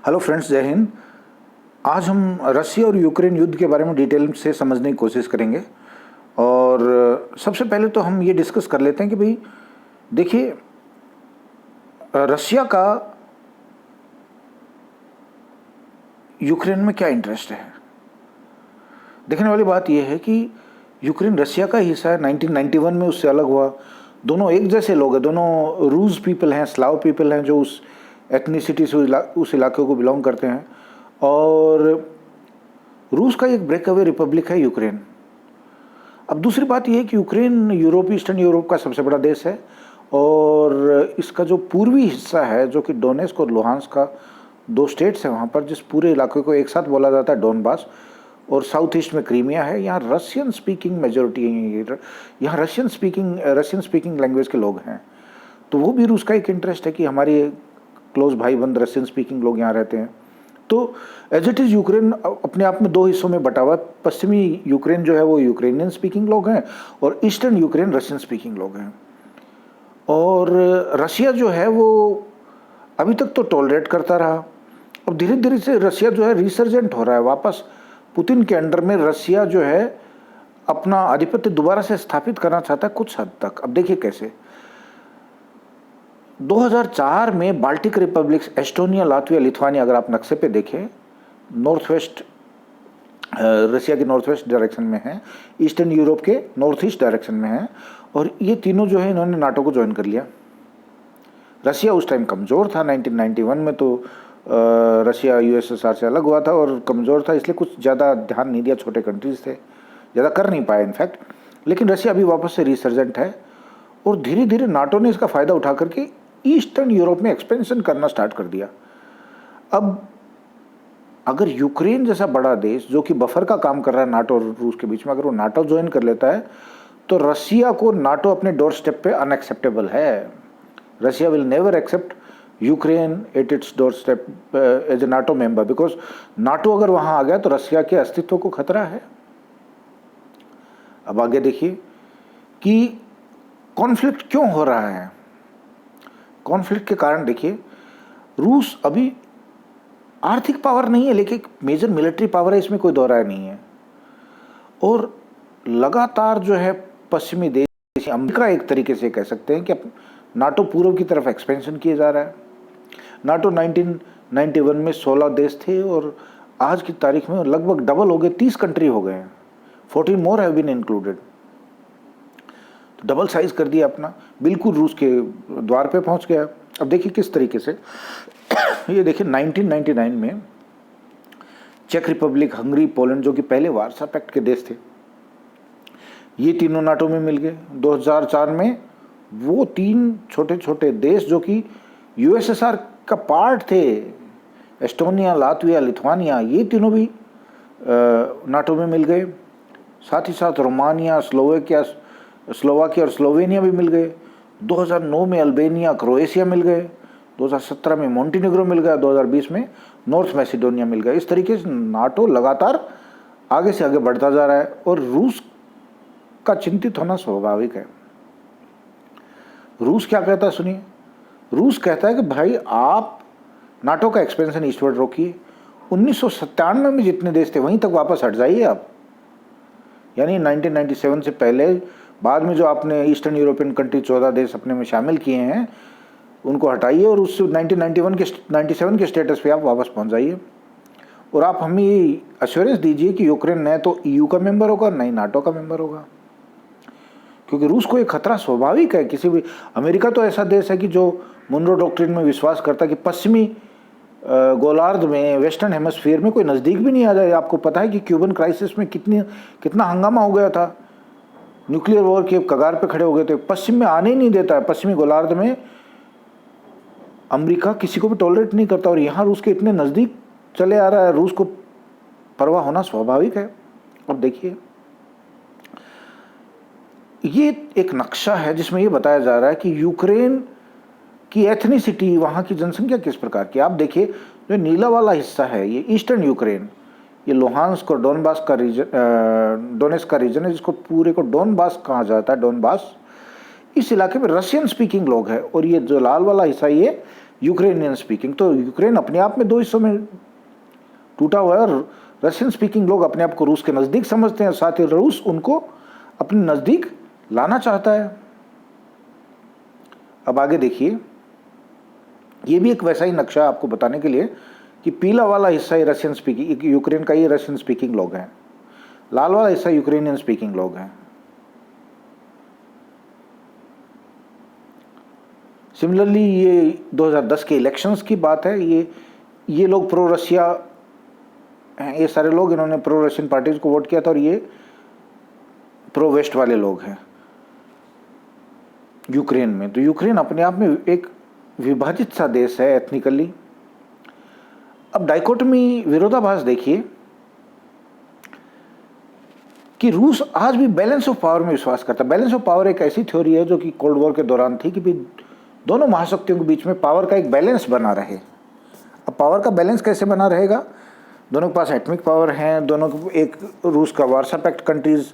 Hello friends, जय हिंद। आज हम रशिया और यूक्रेन युद्ध के बारे में डिटेल से समझने की कोशिश करेंगे। और सबसे पहले तो हम ये डिस्कस कर लेते हैं कि भाई देखिए, रशिया का यूक्रेन में क्या इंटरेस्ट है। देखने वाली बात यह है कि यूक्रेन रशिया का हिस्सा है। 1991 में उससे अलग हुआ। दोनों एक जैसे लोग हैं, दोनों रूस पीपल हैं, स्लाव पीपल हैं जो उस एथनिसिटी से उस इलाके को बिलोंग करते हैं। और रूस का एक ब्रेक अवे रिपब्लिक है यूक्रेन। अब दूसरी बात यह है कि यूक्रेन यूरोप, ईस्टर्न यूरोप का सबसे बड़ा देश है। और इसका जो पूर्वी हिस्सा है, जो कि डोनेस्क और लुहांस्क का दो स्टेट्स हैं वहाँ पर, जिस पूरे इलाके को एक साथ बोला जाता है डोनबास, और साउथ ईस्ट में क्रीमिया है। यहाँ रशियन स्पीकिंग मेजोरिटी है। यहाँ रशियन स्पीकिंग लैंग्वेज के लोग हैं। तो वो भी रूस का एक इंटरेस्ट है कि हमारे क्लोज भाई बंद रशियन स्पीकिंग लोग यहाँ रहते हैं। तो एज इट इज़ यूक्रेन अपने आप में दो हिस्सों में बटा हुआ है। पश्चिमी यूक्रेन जो है वो यूक्रेनियन स्पीकिंग लोग हैं, और ईस्टर्न यूक्रेन रशियन स्पीकिंग लोग हैं। और रशिया जो है वो अभी तक तो टॉलरेट करता रहा। अब धीरे धीरे से रशिया जो है रिसर्जेंट हो रहा है वापस। पुतिन के अंडर में रशिया जो है अपना आधिपत्य दोबारा से स्थापित करना चाहता है कुछ हद तक। अब देखिए कैसे। 2004 में Baltic republics Estonia, Latvia, Lithuania, अगर आप नक्शे पे देखें, नॉर्थ वेस्ट रशिया के नॉर्थ वेस्ट डायरेक्शन में है, ईस्टर्न यूरोप के नॉर्थ ईस्ट डायरेक्शन में है। और ये तीनों जो है इन्होंने नाटो को ज्वाइन कर लिया। रशिया उस टाइम कमज़ोर था। 1991 में तो रशिया यूएसएसआर से अलग हुआ था और कमज़ोर था, इसलिए कुछ ज़्यादा ध्यान नहीं दिया। छोटे कंट्रीज थे, ज़्यादा कर नहीं पाए इनफैक्ट। लेकिन रशिया अभी वापस से रिसर्जेंट है। और धीरे धीरे नाटो ने इसका फ़ायदा उठा करके ईस्टर्न यूरोप में एक्सपेंशन करना स्टार्ट कर दिया। अब अगर यूक्रेन जैसा बड़ा देश जो कि बफर का काम कर रहा है नाटो और रूस के बीच में, अगर वो नाटो ज्वाइन कर लेता है तो रशिया को नाटो अपने डोर स्टेप पे अनएक्सेप्टेबल है। Russia will never accept Ukraine at its doorstep as a NATO member, because NATO अगर वहां आ गया तो रशिया के अस्तित्व को खतरा है। अब आगे देखिए कि कॉन्फ्लिक्ट क्यों हो रहा है। कॉन्फ्लिक्ट के कारण देखिए, रूस अभी आर्थिक पावर नहीं है लेकिन एक मेजर मिलिट्री पावर है, इसमें कोई दो राय नहीं है। और लगातार जो है पश्चिमी देश, अमेरिका एक तरीके से कह सकते हैं कि नाटो पूर्व की तरफ एक्सपेंशन किया जा रहा है। नाटो 1991 में 16 देश थे और आज की तारीख में लगभग डबल हो गए, 30 कंट्री हो गए हैं। 14 मोर हैव बीन इंक्लूडेड। तो डबल साइज कर दिया अपना, बिल्कुल रूस के द्वार पे पहुंच गया। अब देखिए किस तरीके से। ये देखिए 1999 में चेक रिपब्लिक, हंगरी, पोलैंड, जो कि पहले वार्सा पैक्ट के देश थे, ये तीनों नाटो में मिल गए। 2004 में वो तीन छोटे छोटे देश जो कि यूएसएसआर का पार्ट थे, एस्टोनिया, लातविया, लिथुआनिया, ये तीनों भी नाटो में मिल गए। साथ ही साथ रोमानिया, स्लोवाकिया और स्लोवेनिया भी मिल गए। 2009 में अल्बेनिया, क्रोएशिया मिल गए। 2017 में मोंटेनेग्रो मिल गया। 2020 में नॉर्थ मैसिडोनिया मिल गया। इस तरीके से नाटो लगातार आगे से आगे बढ़ता जा रहा है और रूस का चिंतित होना स्वाभाविक है। रूस क्या कहता है सुनिए। रूस कहता है कि भाई आप नाटो का एक्सपेंशन ईस्टवर्ड रोकिए। 1997 में जितने देश थे वहीं तक वापस हट जाइए आप, यानी 1997 से पहले। बाद में जो आपने ईस्टर्न यूरोपियन कंट्री 14 देश अपने में शामिल किए हैं उनको हटाइए और उस 97 के स्टेटस पे आप वापस पहुंच जाइए। और आप हमें ये अश्योरेंस दीजिए कि यूक्रेन न तो ईयू का मेंबर होगा न ही नाटो का मेंबर होगा, क्योंकि रूस को एक खतरा स्वाभाविक है। किसी भी, अमेरिका तो ऐसा देश है कि जो मुनरो डॉक्ट्रिन में विश्वास करता है कि पश्चिमी गोलार्ध में, वेस्टर्न हेमस्फीयर में कोई नज़दीक भी नहीं आ जाए। आपको पता है कि क्यूबन क्राइसिस में कितना हंगामा हो गया था, न्यूक्लियर वॉर के कगार पे खड़े हो गए थे। पश्चिम में आने ही नहीं देता है। पश्चिमी गोलार्ध में अमेरिका किसी को भी टॉलरेट नहीं करता और यहाँ रूस के इतने नज़दीक चले आ रहा है। रूस को परवाह होना स्वाभाविक है। अब देखिए, ये एक नक्शा है जिसमें ये बताया जा रहा है कि यूक्रेन की एथनिसिटी, वहाँ की जनसंख्या किस प्रकार की। आप देखिए, जो नीला वाला हिस्सा है ये ईस्टर्न यूक्रेन, ये लोहांस्क और डोनबास का रीजन, डोनेस्क का रीजन है, जिसको पूरे को डोनबास कहा जाता है। डोनबास, इस इलाके में रशियन स्पीकिंग लोग हैं। और ये जो लाल वाला हिस्सा, ये यूक्रेनियन स्पीकिंग। तो यूक्रेन अपने आप में दो हिस्सों में टूटा हुआ है और रशियन स्पीकिंग लोग अपने आप को रूस के नज़दीक समझते हैं, साथ ही रूस उनको अपने नज़दीक लाना चाहता है। अब आगे देखिए, ये भी एक वैसा ही नक्शा आपको बताने के लिए कि पीला वाला हिस्सा ही रशियन स्पीकिंग यूक्रेन का, ये रशियन स्पीकिंग लोग हैं, लाल वाला हिस्सा यूक्रेनियन स्पीकिंग लोग हैं। सिमिलरली ये 2010 के इलेक्शंस की बात है, ये लोग प्रो रशिया हैं, ये सारे लोग इन्होंने प्रो रशियन पार्टीज को वोट किया था और ये प्रो वेस्ट वाले लोग हैं यूक्रेन में। तो यूक्रेन अपने आप में एक विभाजित सा देश है एथनिकली। अब डाइकोटमी, विरोधाभास देखिए कि रूस आज भी बैलेंस ऑफ पावर में विश्वास करता है। बैलेंस ऑफ पावर एक ऐसी थ्योरी है जो कि कोल्ड वॉर के दौरान थी कि भी दोनों महाशक्तियों के बीच में पावर का एक बैलेंस बना रहे। अब पावर का बैलेंस कैसे बना रहेगा? दोनों के पास एटॉमिक पावर हैं, दोनों को, एक रूस का वार्सा पैक्ट कंट्रीज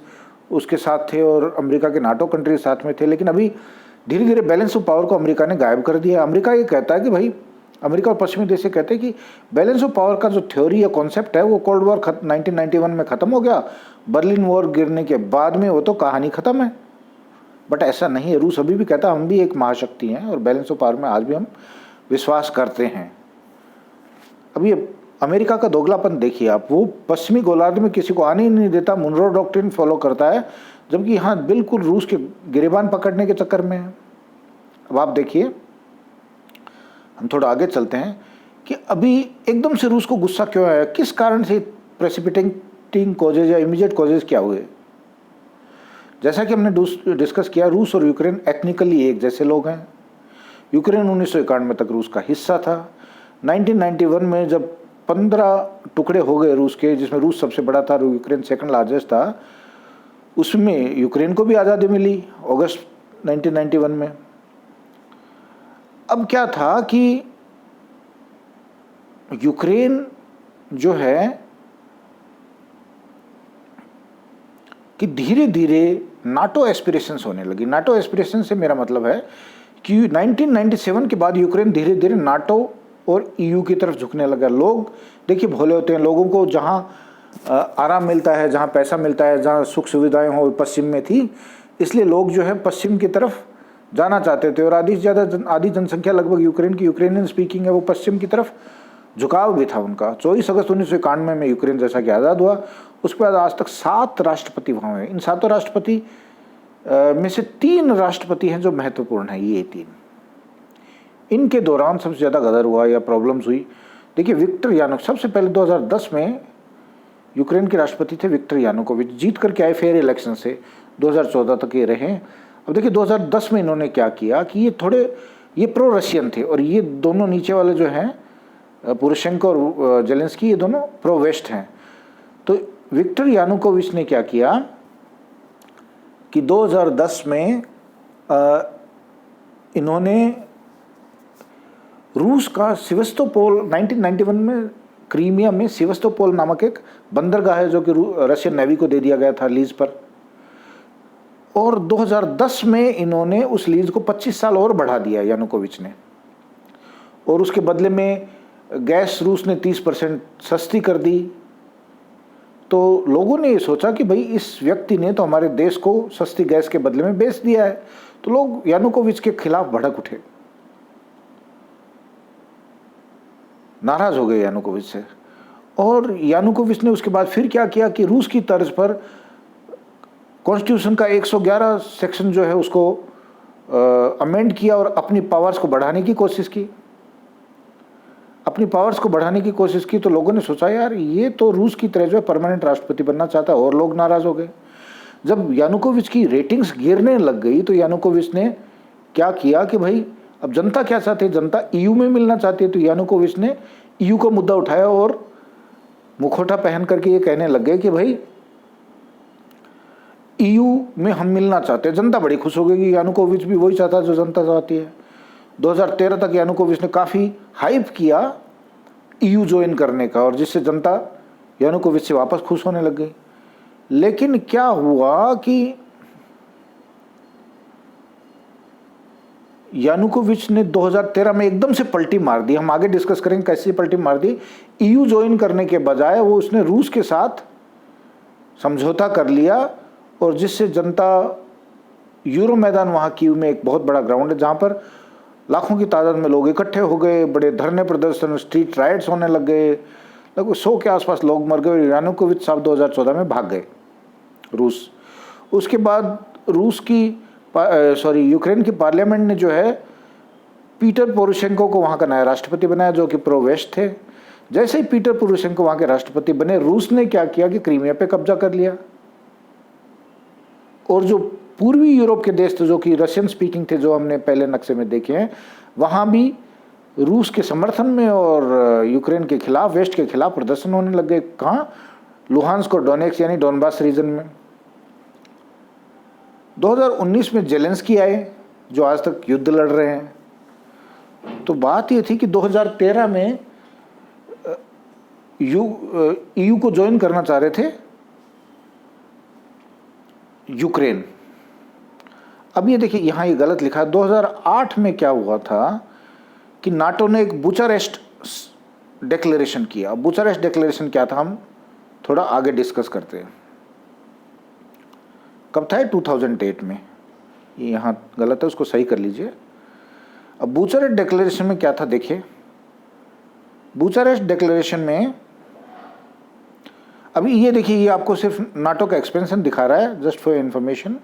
उसके साथ थे और अमेरिका के नाटो कंट्रीज साथ में थे, लेकिन अभी धीरे धीरे बैलेंस ऑफ पावर को अमेरिका ने गायब कर दिया। अमेरिका ये कहता है कि भाई, अमेरिका और पश्चिमी देश ये कहते हैं कि बैलेंस ऑफ पावर का जो थ्योरी या कॉन्सेप्ट है वो कोल्ड वॉर 1991 में ख़त्म हो गया, बर्लिन वॉर गिरने के बाद में वो तो कहानी ख़त्म है। बट ऐसा नहीं है, रूस अभी भी कहता है हम भी एक महाशक्ति हैं और बैलेंस ऑफ पावर में आज भी हम विश्वास करते हैं। अब ये अमेरिका का दोगलापन देखिए आप, वो पश्चिमी गोलार्ध में किसी को आने ही नहीं देता, मुनरो डॉक्ट्रिन फॉलो करता है, जबकि यहाँ बिल्कुल रूस के गिरेबान पकड़ने के चक्कर में है। अब आप देखिए, हम थोड़ा आगे चलते हैं कि अभी एकदम से रूस को गुस्सा क्यों आया, किस कारण से प्रेसिपिटेटिंग कॉजेज या इमीडिएट कॉजेज क्या हुए। जैसा कि हमने डिस्कस किया, रूस और यूक्रेन एथनिकली एक जैसे लोग हैं। यूक्रेन 1991 तक रूस का हिस्सा था। 1991 में जब 15 टुकड़े हो गए रूस के, जिसमें रूस सबसे बड़ा था और यूक्रेन सेकंड लार्जेस्ट था, उसमें यूक्रेन को भी आज़ादी मिली अगस्त 1991 में। अब क्या था कि यूक्रेन जो है कि धीरे धीरे नाटो एस्पिरेशंस होने लगी। नाटो एस्पिरेशन से मेरा मतलब है कि 1997 के बाद यूक्रेन धीरे धीरे नाटो और ईयू की तरफ झुकने लगा। लोग देखिए भोले होते हैं, लोगों को जहां आराम मिलता है, जहां पैसा मिलता है, जहां सुख सुविधाएं हो, पश्चिम में थी, इसलिए लोग जो है पश्चिम की तरफ जाना चाहते थे। और आधी से ज़्यादा आधी जनसंख्या लगभग यूक्रेन की यूक्रेनियन स्पीकिंग है, वो पश्चिम की तरफ झुकाव भी था उनका। 24 अगस्त 1991 में यूक्रेन जैसा कि आज़ाद हुआ, उसके बाद आज तक 7 राष्ट्रपति वहाँ हुए। इन 7 राष्ट्रपति में से 3 राष्ट्रपति हैं जो महत्वपूर्ण हैं। ये 3, इनके दौरान सबसे ज़्यादा गदर हुआ या प्रॉब्लम्स हुई। देखिए, विक्टर यानुकोविच सबसे पहले 2010 में यूक्रेन के राष्ट्रपति थे। विक्टर यानुकोविच जीत करके आए फेयर इलेक्शन से, 2014 तक ये रहे। अब देखिए 2010 में इन्होंने क्या किया कि ये प्रो रशियन थे और ये दोनों नीचे वाले जो हैं पोरोशेंको और जेलेंस्की, ये दोनों प्रो वेस्ट हैं। तो विक्टर यानुकोविच ने क्या किया कि 2010 में इन्होंने रूस का सिवस्तोपोल, 1991 में क्रीमिया में सिवस्तोपोल नामक एक बंदरगाह है जो कि रशियन नेवी को दे दिया गया था लीज पर, और 2010 में इन्होंने उस लीज को 25 साल और बढ़ा दिया यानुकोविच ने। और उसके बदले में गैस रूस ने 30% सस्ती कर दी। तो लोगों ने ये सोचा कि भाई इस व्यक्ति ने तो हमारे देश को सस्ती गैस के बदले में बेच दिया है, तो लोग यानुकोविच के खिलाफ भड़क उठे, नाराज हो गए यानुकोविच से। और यानुकोविच ने उसके बाद फिर क्या किया कि रूस की तर्ज पर कॉन्स्टिट्यूशन का 111 सेक्शन जो है उसको अमेंड किया और अपनी पावर्स को बढ़ाने की कोशिश की। तो लोगों ने सोचा यार ये तो रूस की तरह जो है परमानेंट राष्ट्रपति बनना चाहता है, और लोग नाराज हो गए। जब यानुकोविच की रेटिंग्स गिरने लग गई तो यानुकोविच ने क्या किया कि भाई अब जनता क्या चाहती है, जनता ईयू में मिलना चाहती है। तो यानुकोविच ने ईयू का मुद्दा उठाया और मुखौटा पहन करके ये कहने लग गए कि भाई ईयू में हम मिलना चाहते हैं। जनता बड़ी खुश हो गई कि यानुकोविच भी वही चाहता है जो जनता चाहती है। 2013 तक यानुकोविच ने काफ़ी हाइप किया ईयू ज्वाइन करने का, और जिससे जनता यानुकोविच से वापस खुश होने लग गई। लेकिन क्या हुआ कि यानुकोविच ने 2013 में एकदम से पलटी मार दी। हम आगे डिस्कस करेंगे कैसे पलटी मार दी। ईयू ज्वाइन करने के बजाय वो उसने रूस के साथ समझौता कर लिया, और जिससे जनता यूरो मैदान, वहाँ कीव में एक बहुत बड़ा ग्राउंड है जहाँ पर लाखों की तादाद में लोग इकट्ठे हो गए, बड़े धरने प्रदर्शन, स्ट्रीट राइट्स होने लग गए, लगभग 100 के आसपास लोग मर गए और यानुकोविच साहब 2014 में भाग गए रूस। उसके बाद यूक्रेन की पार्लियामेंट ने जो है पीटर पोरोशेंको को वहाँ का नया राष्ट्रपति बनाया, जो कि प्रो वेस्ट थे। जैसे ही पीटर पोरोशेंको वहाँ के राष्ट्रपति बने, रूस ने क्या किया कि क्रीमिया पे कब्जा कर लिया, और जो पूर्वी यूरोप के देश थे जो कि रशियन स्पीकिंग थे, जो हमने पहले नक्शे में देखे हैं, वहाँ भी रूस के समर्थन में और यूक्रेन के खिलाफ, वेस्ट के खिलाफ प्रदर्शन होने लग गए। कहाँ? लुहांस्क और डोनेट्स्क यानी डोनबास रीजन में। 2019 में जेलेंस्की आए, जो आज तक युद्ध लड़ रहे हैं। तो बात ये थी कि 2013 में ईयू को ज्वाइन करना चाह रहे थे यूक्रेन। अब ये देखिए यहाँ ये गलत लिखा है। 2008 में क्या हुआ था कि नाटो ने एक बुचारेस्ट डिक्लेरेशन किया। बुचारेस्ट डिक्लेरेशन क्या था, हम थोड़ा आगे डिस्कस करते हैं। कब था? 2008 में। ये यहाँ गलत है, उसको सही कर लीजिए। अब बुचारेस्ट डिक्लेरेशन में क्या था देखिए। बुचारेस्ट डिक्लेरेशन में अभी ये देखिए, ये आपको सिर्फ नाटो का एक्सपेंशन दिखा रहा है, जस्ट फॉर इंफॉर्मेशन।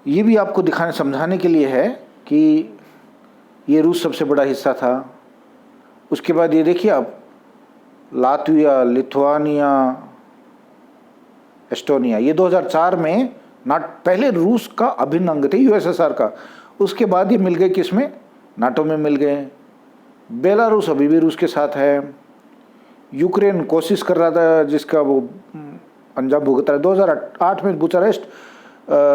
ये भी आपको दिखाने समझाने के लिए है कि ये रूस सबसे बड़ा हिस्सा था। उसके बाद ये देखिए आप, लातविया, लिथुआनिया, एस्टोनिया, ये 2004 में पहले रूस का अभिन्न अंग थे, यूएसएसआर का। उसके बाद ये मिल गए किसमें? नाटो में मिल गए। बेलारूस अभी भी रूस के साथ है। यूक्रेन कोशिश कर रहा था, जिसका वो अंजाम भुगत रहा है। 2008 में बुचारेस्ट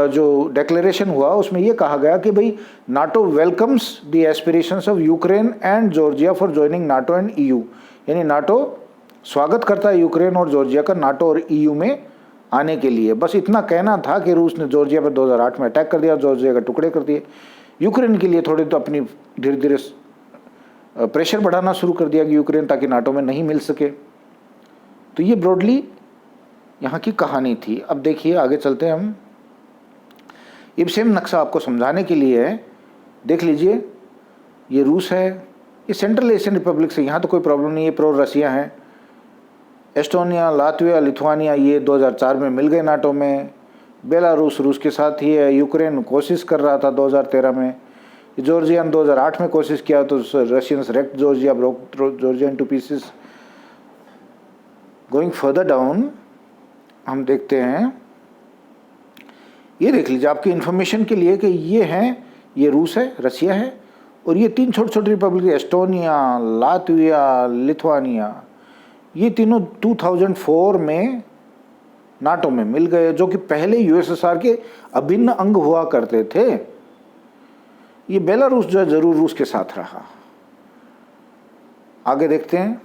जो डिक्लेरेशन हुआ, उसमें ये कहा गया कि भाई NATO welcomes the aspirations of Ukraine and Georgia for joining NATO and EU, यानी नाटो स्वागत करता है यूक्रेन और जॉर्जिया का नाटो और ईयू में आने के लिए। बस इतना कहना था कि रूस ने जॉर्जिया पर 2008 में अटैक कर दिया, जॉर्जिया के टुकड़े कर दिए। यूक्रेन के लिए थोड़े तो अपनी धीरे धीरे प्रेशर बढ़ाना शुरू कर दिया कि यूक्रेन ताकि नाटो में नहीं मिल सके। तो ये ब्रॉडली यहाँ की कहानी थी। अब देखिए आगे चलते हैं हम। ये सेम नक्शा आपको समझाने के लिए है, देख लीजिए। ये रूस है, ये सेंट्रल एशियन रिपब्लिक से, यहाँ तो कोई प्रॉब्लम नहीं है, प्रो रशिया है। एस्टोनिया, लातविया, लिथुआनिया ये 2004 में मिल गए नाटो में। बेलारूस रूस के साथ ही है। यूक्रेन कोशिश कर रहा था 2013 में। जॉर्जिया ने 2008 में कोशिश किया तो Russians wrecked Georgia, broke Georgia into pieces. Going further down हम देखते हैं, ये देख लीजिए आपकी इंफॉर्मेशन के लिए कि ये हैं, ये रूस है, रशिया है, और ये तीन छोटे छोटे रिपब्लिक, एस्टोनिया, लातविया, लिथुआनिया, ये तीनों 2004 में नाटो में मिल गए, जो कि पहले यूएसएसआर के अभिन्न अंग हुआ करते थे। ये बेलारूस जो है जरूर रूस के साथ रहा। आगे देखते हैं।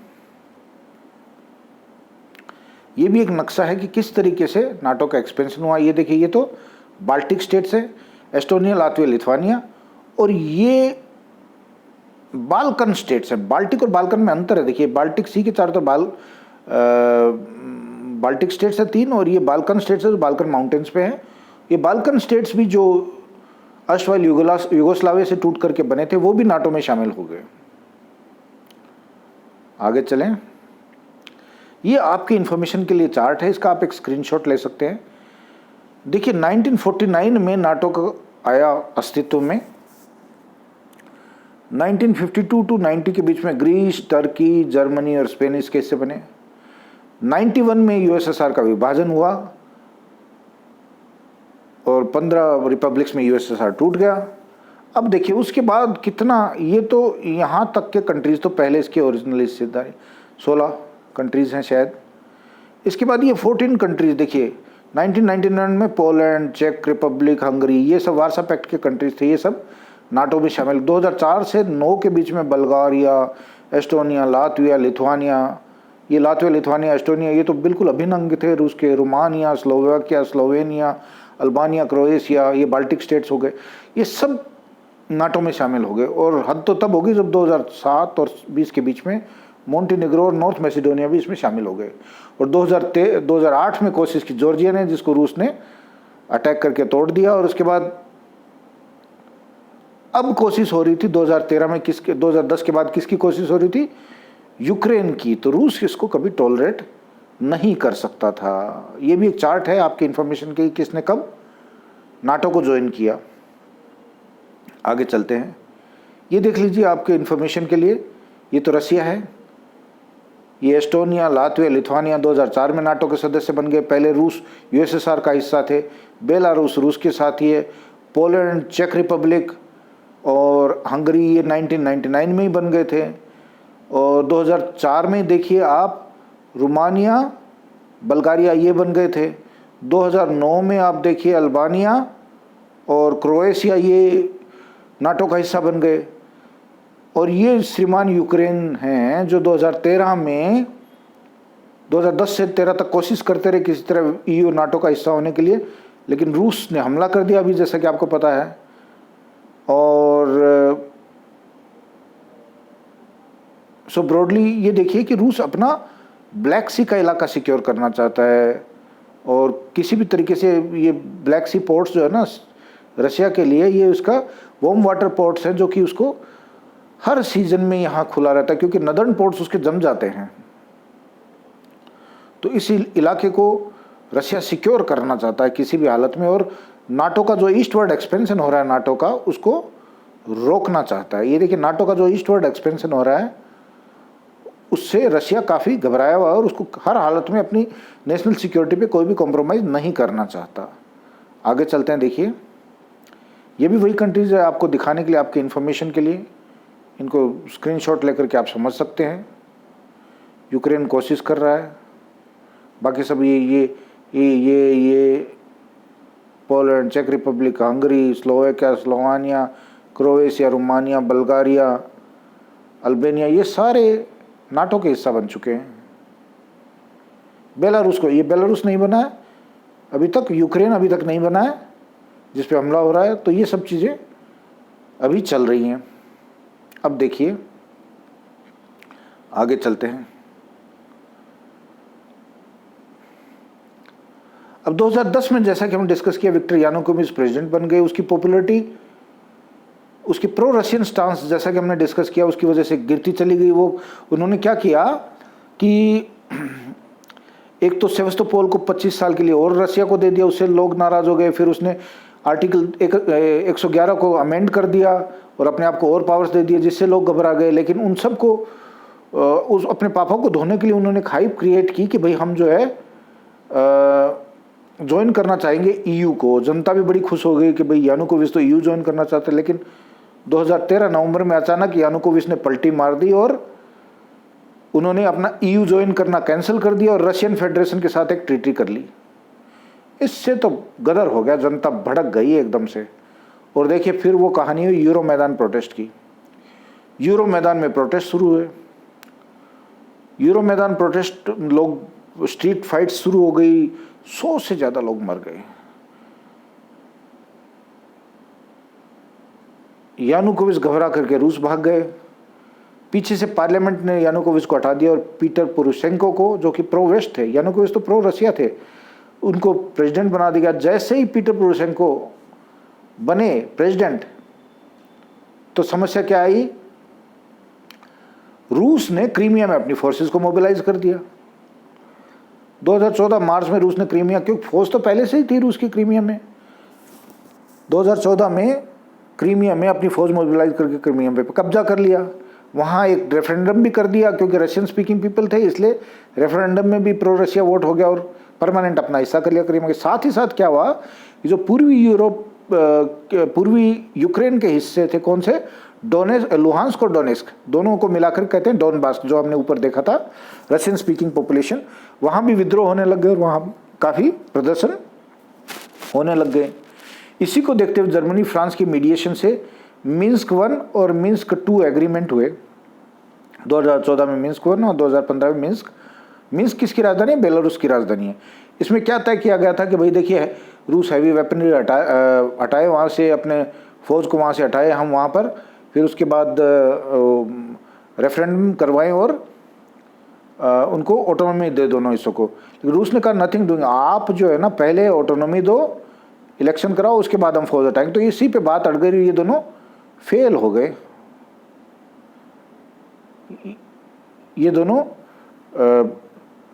ये भी एक नक्शा है कि किस तरीके से नाटो का एक्सपेंशन हुआ। ये देखिए, ये तो बाल्टिक स्टेट्स है, एस्टोनिया, लातविया, लिथुआनिया, और ये बाल्कन स्टेट्स है। बाल्टिक और बाल्कन में अंतर है। देखिए बाल्टिक सी के चारों तरफ बाल्टिक स्टेट्स है 3, और ये बाल्कन स्टेट्स है जो बाल्कन माउंटेन्स पे हैं। ये बाल्कन स्टेट्स भी जो अश्वाल युगोस्लाविया से टूट करके बने थे, वो भी नाटो में शामिल हो गए। आगे चलें। ये आपकी इंफॉर्मेशन के लिए चार्ट है, इसका आप एक स्क्रीनशॉट ले सकते हैं। देखिए 1949 में नाटो का आया अस्तित्व में। 1952 टू 90 के बीच में ग्रीस, टर्की, जर्मनी और स्पेन इसके हिस्से बने। 91 में यूएसएसआर का विभाजन हुआ और 15 रिपब्लिक्स में यूएसएसआर टूट गया। अब देखिए उसके बाद कितना, ये तो यहाँ तक के कंट्रीज तो पहले इसके ओरिजिनल हिस्सेदारी 16 कंट्रीज हैं शायद। इसके बाद ये 14 कंट्रीज देखिए 1999 में पोलैंड, चेक रिपब्लिक, हंगरी, ये सब वार्सा पैक्ट के कंट्रीज थे, ये सब नाटो में शामिल। 2004 से 9 के बीच में बल्गारिया, एस्टोनिया, लातविया, लिथुआनिया, ये लातविया, लिथुआनिया, एस्टोनिया ये तो बिल्कुल अभिन्न अंग थे रूस के। Romania, Slovakia, Slovenia, Albania, Croatia, ये बाल्टिक स्टेट्स हो गए, ये सब नाटो में शामिल हो गए। और हद तो तब होगी जब 2007 और 20 के बीच में मोंटेनेग्रो और नॉर्थ मैसिडोनिया भी इसमें शामिल हो गए। और 2008 में कोशिश की जॉर्जिया ने, जिसको रूस ने अटैक करके तोड़ दिया। और उसके बाद अब कोशिश हो रही थी 2013 में, 2010 के बाद किसकी कोशिश हो रही थी? यूक्रेन की। तो रूस इसको कभी टॉलरेट नहीं कर सकता था। ये भी एक चार्ट है आपके इन्फॉर्मेशन के, किसने कब नाटो को ज्वाइन किया। आगे चलते हैं, ये देख लीजिए आपके इन्फॉर्मेशन के लिए। ये तो रसिया है, ये एस्टोनिया, लातविया, लिथुआनिया 2004 में नाटो के सदस्य बन गए। पहले रूस यूएसएसआर का हिस्सा थे। बेलारूस रूस के साथी है। पोलैंड, चेक रिपब्लिक और हंगरी ये 1999 में ही बन गए थे। और 2004 में देखिए आप, रोमानिया, बल्गारिया ये बन गए थे। 2009 में आप देखिए अल्बानिया और क्रोएशिया ये नाटो का हिस्सा बन गए। और ये श्रीमान यूक्रेन हैं जो 2013 में 2010 से 13 तक कोशिश करते रहे किसी तरह ईयू नाटो का हिस्सा होने के लिए, लेकिन रूस ने हमला कर दिया अभी, जैसा कि आपको पता है। और सो ब्रॉडली ये देखिए कि रूस अपना ब्लैक सी का इलाका सिक्योर करना चाहता है। और किसी भी तरीके से ये ब्लैक सी पोर्ट्स जो है ना रशिया के लिए, ये उसका वार्म वाटर पोर्ट्स हैं जो कि उसको हर सीजन में यहाँ खुला रहता है, क्योंकि नदर्न पोर्ट्स उसके जम जाते हैं। तो इस इलाके को रशिया सिक्योर करना चाहता है किसी भी हालत में। और नाटो का जो ईस्टवर्ड एक्सपेंशन हो रहा है नाटो का, उसको रोकना चाहता है। ये देखिए नाटो का जो ईस्टवर्ड एक्सपेंशन हो रहा है उससे रशिया काफ़ी घबराया हुआ है और उसको हर हालत में अपनी नेशनल सिक्योरिटी पे कोई भी कॉम्प्रोमाइज़ नहीं करना चाहता। आगे चलते हैं, देखिए ये भी वही कंट्रीज है आपको दिखाने के लिए, आपके इन्फॉर्मेशन के लिए। इनको स्क्रीनशॉट लेकर के आप समझ सकते हैं। यूक्रेन कोशिश कर रहा है, बाकी सब ये पोलैंड, चेक Republic, Hungary, Slovakia, Slovenia, Croatia, Romania, Bulgaria, Albania ये सारे नाटो के हिस्सा बन चुके हैं। बेलारूस को, ये बेलारूस नहीं बना है अभी तक, यूक्रेन अभी तक नहीं बना है जिस पे हमला हो रहा है। तो ये सब चीज़ें अभी चल रही हैं। अब देखिए आगे चलते हैं। अब 2010 में जैसा कि हमने डिस्कस किया, विक्टर यानुकोविच प्रेसिडेंट बन गए। उसकी पॉपुलैरिटी, उसकी प्रो रशियन स्टांस जैसा कि हमने डिस्कस किया, उसकी वजह से गिरती चली गई। वो उन्होंने क्या किया कि एक तो सेवस्तोपोल को 25 साल के लिए और रशिया को दे दिया, उससे लोग नाराज़ हो गए। फिर उसने आर्टिकल 111 को अमेंड कर दिया और अपने आप को और पावर्स दे दिए, जिससे लोग घबरा गए। लेकिन उन सब को उस अपने पापों को धोने के लिए उन्होंने हाइप क्रिएट की कि भाई हम जो है ज्वाइन करना चाहेंगे ईयू को। जनता भी बड़ी खुश हो गई कि भाई यानुकोविच तो ईयू ज्वाइन करना चाहते हैं। लेकिन 2013 नवंबर में अचानक यानुकोविच ने पलटी मार दी और उन्होंने अपना ईयू ज्वाइन करना कैंसिल कर दिया और रशियन फेडरेशन के साथ एक ट्रीटी कर ली। इससे तो गदर हो गया, जनता भड़क गई एकदम से। और देखिए फिर वो कहानी हुई यूरो मैदान प्रोटेस्ट की। यूरो मैदान में प्रोटेस्ट शुरू हुए। यूरो मैदान प्रोटेस्ट, लोग स्ट्रीट फाइट शुरू हो गई, 100 से ज़्यादा लोग मर गए। यानुकोविच घबरा करके रूस भाग गए। पीछे से पार्लियामेंट ने यानुकोविच को हटा दिया और पीटर पोरोशेंको को, जो कि प्रो वेस्ट थे, यानुकोविच तो प्रो रशिया थे, उनको प्रेसिडेंट बना दिया। जैसे ही पीटर पोरोशेंको बने प्रेसिडेंट तो समस्या क्या आई, रूस ने क्रीमिया में अपनी फोर्सेस को मोबिलाइज कर दिया। 2014 मार्च में रूस ने क्रीमिया, क्योंकि फौज तो पहले से ही थी रूस की क्रीमिया में, 2014 में क्रीमिया में अपनी फौज मोबिलाइज करके क्रीमिया पे कब्जा कर लिया। वहाँ एक रेफरेंडम भी कर दिया, क्योंकि रशियन स्पीकिंग पीपल थे, इसलिए रेफरेंडम में भी प्रो रशिया वोट हो गया और परमानेंट अपना हिस्सा कर लिया क्रीमिया के। साथ ही साथ क्या हुआ, जो पूर्वी यूक्रेन के हिस्से थे, कौन से, लुहांस्क और डोनेस्क, दोनों को मिलाकर कहते हैं डोनबास, जो हमने ऊपर देखा था रशियन स्पीकिंग पॉपुलेशन, वहाँ भी विद्रोह होने लग गए और वहाँ काफ़ी प्रदर्शन होने लग गए। इसी को देखते हुए जर्मनी फ्रांस की मीडिएशन से मिन्स्क 1 और मिन्स्क 2 एग्रीमेंट हुए। 2014 में मिन्स्क 1 और 2015 में मिन्स्क मीन्स किसकी राजधानी है? बेलारूस की राजधानी है। इसमें क्या तय किया गया था कि भाई देखिए, रूस हैवी वेपनरी हटाए वहाँ से, अपने फौज को वहाँ से हटाए हम वहाँ पर, फिर उसके बाद रेफरेंडम करवाएं और उनको ऑटोनॉमी दे दोनों हिस्सों को। लेकिन रूस ने कहा नथिंग डूइंग, आप जो है ना पहले ऑटोनॉमी दो, इलेक्शन कराओ, उसके बाद हम फौज हटाएंगे। तो इसी पे बात अड़ गई, ये दोनों फेल हो गए। ये दोनों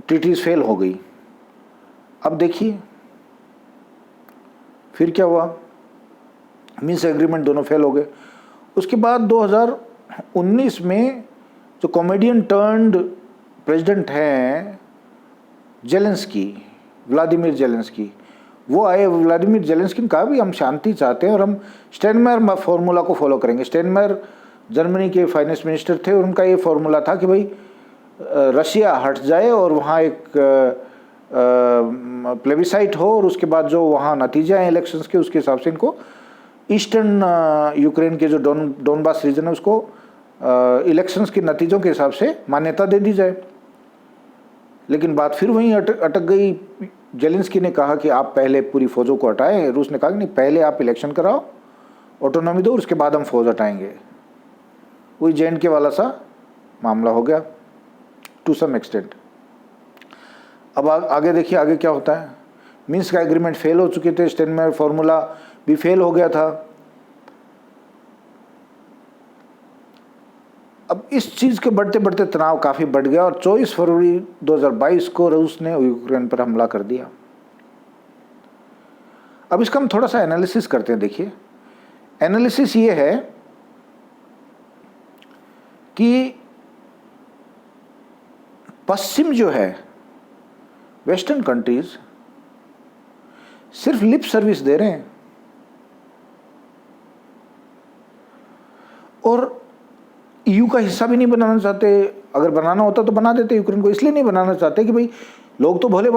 ट्रीटीज फेल हो गई। अब देखिए फिर क्या हुआ, मिन्स्क एग्रीमेंट दोनों फेल हो गए। उसके बाद 2019 में जो कॉमेडियन टर्न्ड प्रेसिडेंट हैं जेलेंस्की, व्लादिमीर जेलेंस्की, वो आए। व्लादिमीर जेलेंस्की ने कहा भी हम शांति चाहते हैं और हम स्टेनमायर फार्मूला को फॉलो करेंगे। स्टेनमायर जर्मनी के फाइनेंस मिनिस्टर थे और उनका ये फार्मूला था कि भाई रशिया हट जाए और वहाँ एक प्लेबिसाइट हो और उसके बाद जो वहाँ नतीजे आए इलेक्शंस के, उसके हिसाब से इनको ईस्टर्न यूक्रेन के जो डोनबास रीजन है उसको इलेक्शंस के नतीजों के हिसाब से मान्यता दे दी जाए। लेकिन बात फिर वहीं अटक गई। जेलेंस्की ने कहा कि आप पहले पूरी फौजों को हटाएं। रूस ने कहा कि नहीं, पहले आप इलेक्शन कराओ, ऑटोनॉमी दो, उसके बाद हम फौज हटाएंगे। वही JNK वाला सा मामला हो गया टू सम एक्सटेंट। अब आगे देखिए आगे क्या होता है। मिन्स्क का एग्रीमेंट फेल हो चुके थे, स्टेनमायर फार्मूला भी फेल हो गया था। अब इस चीज के बढ़ते बढ़ते तनाव काफी बढ़ गया और 24 फरवरी 2022 को रूस ने यूक्रेन पर हमला कर दिया। अब इसका हम थोड़ा सा एनालिसिस करते हैं। देखिए एनालिसिस ये है कि पश्चिम जो है, वेस्टर्न कंट्रीज सिर्फ लिप सर्विस दे रहे हैं और EU का हिस्सा भी नहीं बनाना चाहते। अगर बनाना होता तो बना देते यूक्रेन को। इसलिए नहीं बनाना चाहते कि भाई लोग तो भले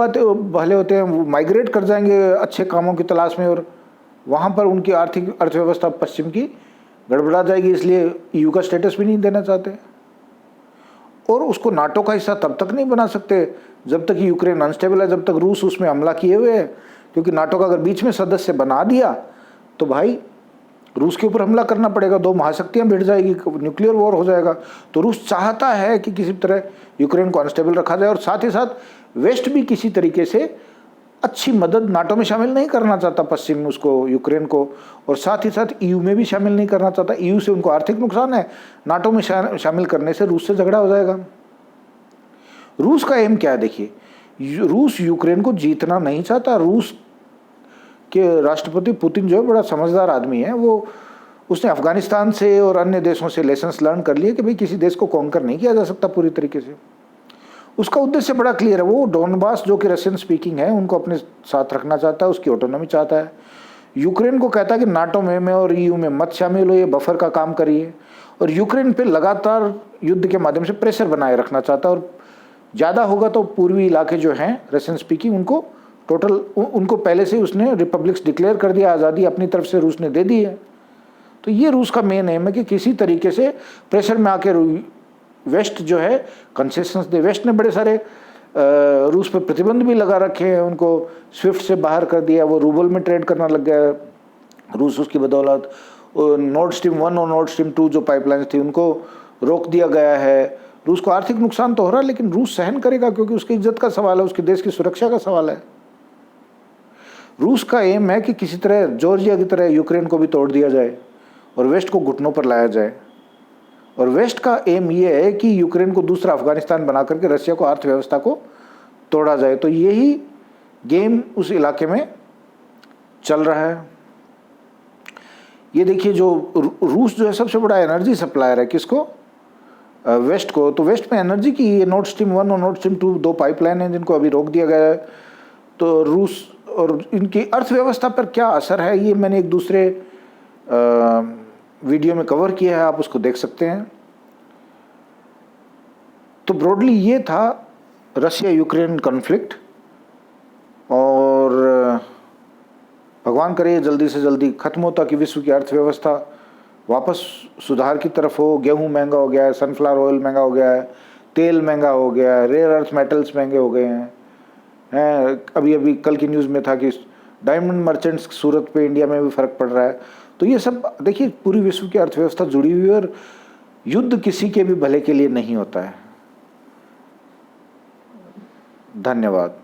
होते हैं, वो माइग्रेट कर जाएंगे अच्छे कामों की तलाश में और वहाँ पर उनकी आर्थिक अर्थव्यवस्था पश्चिम की गड़बड़ा जाएगी। इसलिए EU का स्टेटस भी नहीं देना चाहते। और उसको नाटो का हिस्सा तब तक नहीं बना सकते जब तक यूक्रेन अनस्टेबल है, जब तक रूस उसमें हमला किए हुए है। क्योंकि नाटो का अगर बीच में सदस्य बना दिया तो भाई रूस के ऊपर हमला करना पड़ेगा, दो महाशक्तियां भिड़ जाएगी, न्यूक्लियर वॉर हो जाएगा। तो रूस चाहता है कि किसी तरह यूक्रेन को अनस्टेबल रखा जाए और साथ ही साथ वेस्ट भी किसी तरीके से अच्छी मदद, नाटो में शामिल नहीं करना चाहता पश्चिम उसको, यूक्रेन को, और साथ ही साथ EU में भी शामिल नहीं करना चाहता। EU से उनको आर्थिक नुकसान है, नाटो में शामिल करने से रूस से झगड़ा हो जाएगा। रूस का एम क्या है? देखिए, रूस यूक्रेन को जीतना नहीं चाहता। रूस के राष्ट्रपति पुतिन जो है बड़ा समझदार आदमी है। उसने अफगानिस्तान से और अन्य देशों से लेसन्स लर्न कर लिए कि भाई किसी देश को कॉन्कर नहीं किया जा सकता पूरी तरीके से। उसका उद्देश्य बड़ा क्लियर है। वो डोनबास जो कि रशियन स्पीकिंग है उनको अपने साथ रखना चाहता है, उसकी ऑटोनॉमी चाहता है। यूक्रेन को कहता है कि नाटो में और EU में मत शामिल हो, ये बफर का काम करिए। और यूक्रेन पे लगातार युद्ध के माध्यम से प्रेशर बनाए रखना चाहता है और ज़्यादा होगा तो पूर्वी इलाके जो हैं रशियन स्पीकिंग उनको पहले से उसने रिपब्लिक्स डिक्लेयर कर दिया, आज़ादी अपनी तरफ से रूस ने दे दी है। तो ये रूस का मेन एम है कि किसी तरीके से प्रेशर में आके वेस्ट जो है कंसेशंस दे। वेस्ट ने बड़े सारे रूस पर प्रतिबंध भी लगा रखे हैं, उनको स्विफ्ट से बाहर कर दिया, वो रूबल में ट्रेड करना लग गया है रूस उसकी बदौलत। नॉर्ड स्ट्रीम 1 और नॉर्ड स्ट्रीम 2 जो पाइपलाइंस थी उनको रोक दिया गया है। रूस को आर्थिक नुकसान तो हो रहा है लेकिन रूस सहन करेगा क्योंकि उसकी इज्जत का सवाल है, उसके देश की सुरक्षा का सवाल है। रूस का एम है कि किसी तरह जॉर्जिया की तरह यूक्रेन को भी तोड़ दिया जाए और वेस्ट को घुटनों पर लाया जाए। और वेस्ट का एम ये है कि यूक्रेन को दूसरा अफगानिस्तान बना करके रशिया को अर्थव्यवस्था को तोड़ा जाए। तो यही गेम उस इलाके में चल रहा है। ये देखिए, जो रूस जो है सबसे बड़ा एनर्जी सप्लायर है किसको? वेस्ट को। तो वेस्ट में एनर्जी की ये नॉर्ड स्ट्रीम 1 और नॉर्ड स्ट्रीम 2 दो पाइपलाइन हैं जिनको अभी रोक दिया गया है। तो रूस और इनकी अर्थव्यवस्था पर क्या असर है ये मैंने एक दूसरे वीडियो में कवर किया है, आप उसको देख सकते हैं। तो ब्रॉडली ये था रशिया यूक्रेन कॉन्फ्लिक्ट और भगवान करे जल्दी से जल्दी खत्म हो ताकि विश्व की अर्थव्यवस्था वापस सुधार की तरफ हो। गेहूं महंगा हो गया है, सनफ्लावर ऑयल महंगा हो गया है, तेल महंगा हो गया, रेयर अर्थ मेटल्स महंगे हो गए हैं। अभी अभी कल की न्यूज़ में था कि डायमंड मर्चेंट्स सूरत पे इंडिया में भी फ़र्क पड़ रहा है। तो ये सब देखिए, पूरी विश्व की अर्थव्यवस्था जुड़ी हुई है और युद्ध किसी के भी भले के लिए नहीं होता है। धन्यवाद।